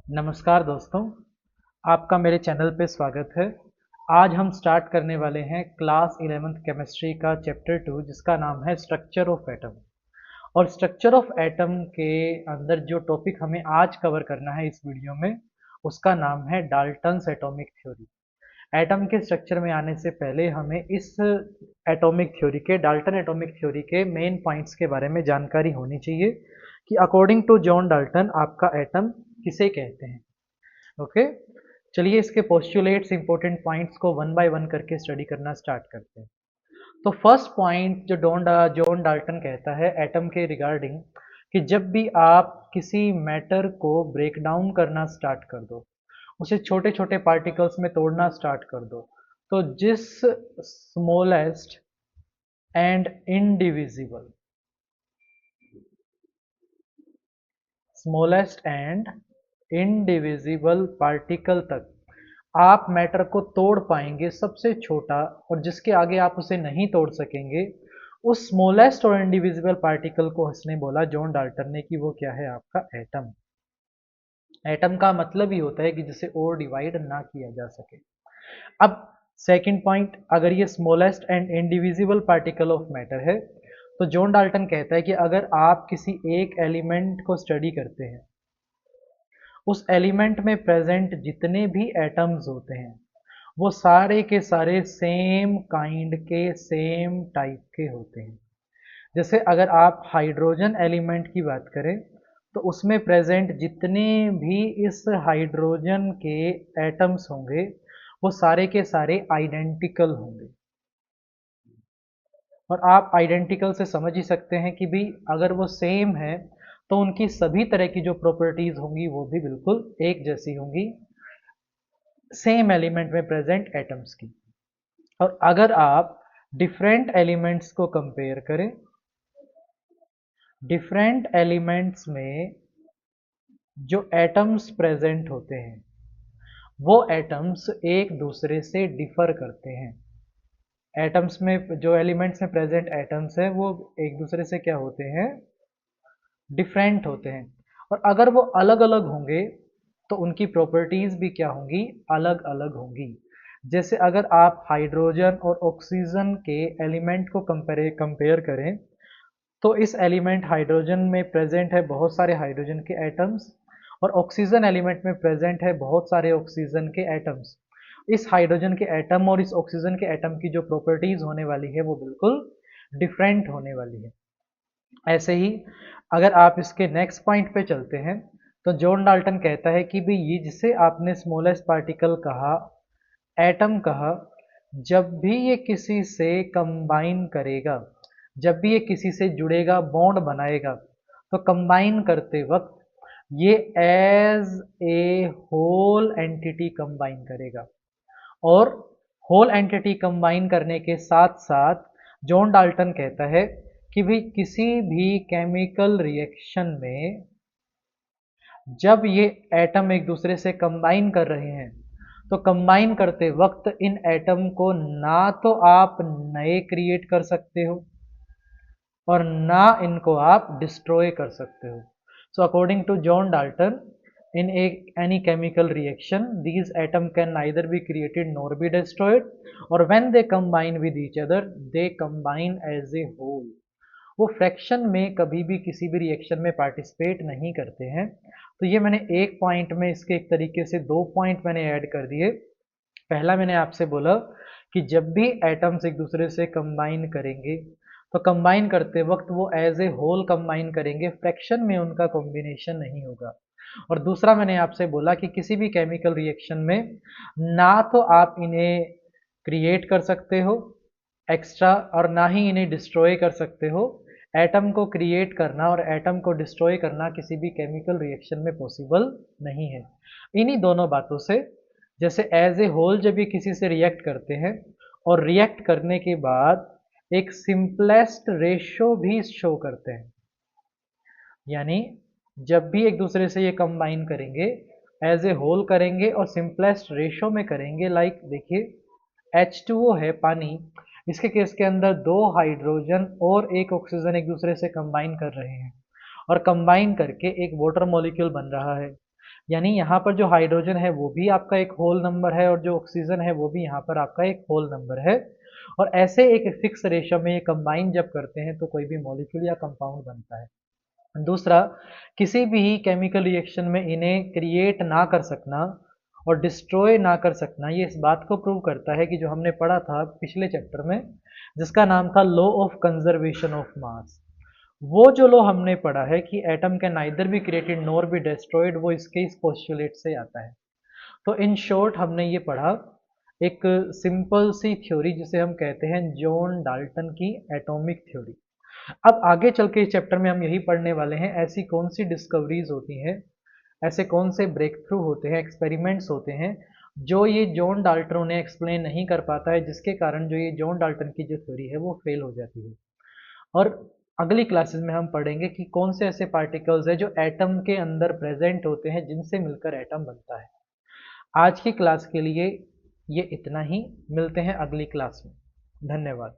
नमस्कार दोस्तों, आपका मेरे चैनल पे स्वागत है। आज हम स्टार्ट करने वाले हैं क्लास 11th केमिस्ट्री का चैप्टर 2 जिसका नाम है स्ट्रक्चर ऑफ एटम। और स्ट्रक्चर ऑफ एटम के अंदर जो टॉपिक हमें आज कवर करना है इस वीडियो में उसका नाम है डाल्टन्स एटॉमिक थ्योरी। एटम के स्ट्रक्चर में आने से पहले हमें इस एटॉमिक थ्योरी के डाल्टन एटॉमिक थ्योरी के मेन पॉइंट्स के बारे में जानकारी होनी चाहिए कि अकॉर्डिंग टू जॉन डाल्टन आपका एटम किसे कहते हैं। ओके, चलिए इसके पोस्टुलेट्स इंपॉर्टेंट पॉइंट्स को वन बाय वन करके स्टडी करना स्टार्ट करते हैं। तो फर्स्ट पॉइंट जो जॉन डाल्टन कहता है एटम के रिगार्डिंग कि जब भी आप किसी मैटर को ब्रेक डाउन करना स्टार्ट कर दो, उसे छोटे छोटे पार्टिकल्स में तोड़ना स्टार्ट कर दो, तो जिस स्मॉलेस्ट एंड इनडिविजिबल पार्टिकल तक आप मैटर को तोड़ पाएंगे, सबसे छोटा और जिसके आगे आप उसे नहीं तोड़ सकेंगे, उस स्मॉलेस्ट और इंडिविजिबल पार्टिकल को उसने बोला जॉन डाल्टन ने कि वो क्या है, आपका एटम। एटम का मतलब ही होता है कि जिसे और डिवाइड ना किया जा सके। अब सेकंड पॉइंट, अगर ये smallest and indivisible particle of matter है तो जॉन डाल्टन कहता है कि अगर आप किसी एक एलिमेंट को स्टडी करते हैं, उस एलिमेंट में प्रेजेंट जितने भी एटम्स होते हैं वो सारे के सारे सेम काइंड के, सेम टाइप के होते हैं। जैसे अगर आप हाइड्रोजन एलिमेंट की बात करें तो उसमें प्रेजेंट जितने भी इस हाइड्रोजन के एटम्स होंगे वो सारे के सारे आइडेंटिकल होंगे। और आप आइडेंटिकल से समझ ही सकते हैं कि भी अगर वो सेम है तो उनकी सभी तरह की जो प्रॉपर्टीज होंगी वो भी बिल्कुल एक जैसी होंगी, सेम एलिमेंट में प्रेजेंट एटम्स की। और अगर आप डिफरेंट एलिमेंट्स को कंपेयर करें, डिफरेंट एलिमेंट्स में जो एटम्स प्रेजेंट होते हैं वो एटम्स एक दूसरे से डिफर करते हैं। एटम्स में जो एलिमेंट्स में प्रेजेंट एटम्स है वो एक दूसरे से क्या होते हैं, डिफरेंट होते हैं। और अगर वो अलग अलग होंगे तो उनकी प्रॉपर्टीज भी क्या होंगी, अलग अलग होंगी। जैसे अगर आप हाइड्रोजन और ऑक्सीजन के एलिमेंट को कंपेयर करें तो इस एलिमेंट हाइड्रोजन में प्रेजेंट है बहुत सारे हाइड्रोजन के एटम्स और ऑक्सीजन एलिमेंट में प्रेजेंट है बहुत सारे ऑक्सीजन के एटम्स। इस हाइड्रोजन के एटम और इस ऑक्सीजन के एटम की जो प्रॉपर्टीज होने वाली है वो बिल्कुल डिफरेंट होने वाली है। ऐसे ही अगर आप इसके नेक्स्ट पॉइंट पे चलते हैं तो जॉन डाल्टन कहता है कि भी ये जिसे आपने स्मॉलेस्ट पार्टिकल कहा, एटम कहा, जब भी ये किसी से कंबाइन करेगा, जब भी ये किसी से जुड़ेगा, बॉन्ड बनाएगा, तो कंबाइन करते वक्त ये as a whole entity combine करेगा। और होल एंटिटी कंबाइन करने के साथ साथ जॉन डाल्टन कहता है कि भी किसी भी केमिकल रिएक्शन में जब ये एटम एक दूसरे से कंबाइन कर रहे हैं तो कंबाइन करते वक्त इन एटम को ना तो आप नए क्रिएट कर सकते हो और ना इनको आप डिस्ट्रॉय कर सकते हो। So according to John Dalton, in any chemical reaction these atom can neither be created nor be destroyed, or when they combine with each other they combine as a whole। वो fraction में कभी भी किसी भी reaction में participate नहीं करते हैं। तो ये मैंने एक पॉइंट में इसके एक तरीके से दो पॉइंट मैंने ऐड कर दिए। पहला मैंने आपसे बोला कि जब भी एटम्स एक दूसरे से कंबाइन करेंगे तो कंबाइन करते वक्त वो एज ए होल कंबाइन करेंगे, फ्रैक्शन में उनका कॉम्बिनेशन नहीं होगा। और दूसरा मैंने आपसे बोला कि किसी भी केमिकल रिएक्शन में ना तो आप इन्हें क्रिएट कर सकते हो एक्स्ट्रा और ना ही इन्हें डिस्ट्रॉय कर सकते हो। एटम को क्रिएट करना और एटम को डिस्ट्रॉय करना किसी भी केमिकल रिएक्शन में पॉसिबल नहीं है। इन्हीं दोनों बातों से, जैसे एज ए होल जब ये किसी से रिएक्ट करते हैं और रिएक्ट करने के बाद एक सिंपलेस्ट रेशो भी शो करते हैं, यानी जब भी एक दूसरे से ये कंबाइन करेंगे एज ए होल करेंगे और सिंपलेस्ट रेशो में करेंगे। लाइक देखिए H2O है पानी, इसके केस के अंदर दो हाइड्रोजन और एक ऑक्सीजन एक दूसरे से कंबाइन कर रहे हैं और कंबाइन करके एक वाटर मॉलिक्यूल बन रहा है। यानी यहाँ पर जो हाइड्रोजन है वो भी आपका एक होल नंबर है और जो ऑक्सीजन है वो भी यहाँ पर आपका एक होल नंबर है। और ऐसे एक फिक्स रेशियो में ये कंबाइन जब करते हैं तो कोई भी मॉलिक्यूल या कंपाउंड बनता है। दूसरा, किसी भी केमिकल रिएक्शन में इन्हें क्रिएट ना कर सकना और डिस्ट्रॉय ना कर सकना, ये इस बात को प्रूव करता है कि जो हमने पढ़ा था पिछले चैप्टर में, जिसका नाम था law of conservation of mass, वो जो लॉ हमने पढ़ा है कि atom can neither be created nor be destroyed, वो इसके इस पोस्टुलेट से आता है। तो इन शॉर्ट हमने ये पढ़ा एक सिंपल सी थ्योरी जिसे हम कहते हैं जॉन डाल्टन की एटॉमिक थ्योरी। अब आगे चल के इस चैप्टर में हम यही पढ़ने वाले हैं ऐसी कौन सी डिस्कवरीज होती हैं, ऐसे कौन से ब्रेक थ्रू होते हैं, एक्सपेरिमेंट्स होते हैं जो ये जॉन डाल्टन उन्हें एक्सप्लेन नहीं कर पाता है, जिसके कारण जो ये जॉन डाल्टन की जो थ्योरी है वो फेल हो जाती है। और अगली क्लासेस में हम पढ़ेंगे कि कौन से ऐसे पार्टिकल्स हैं जो एटम के अंदर प्रेजेंट होते हैं जिनसे मिलकर एटम बनता है। आज की क्लास के लिए ये इतना ही, मिलते हैं अगली क्लास में। धन्यवाद।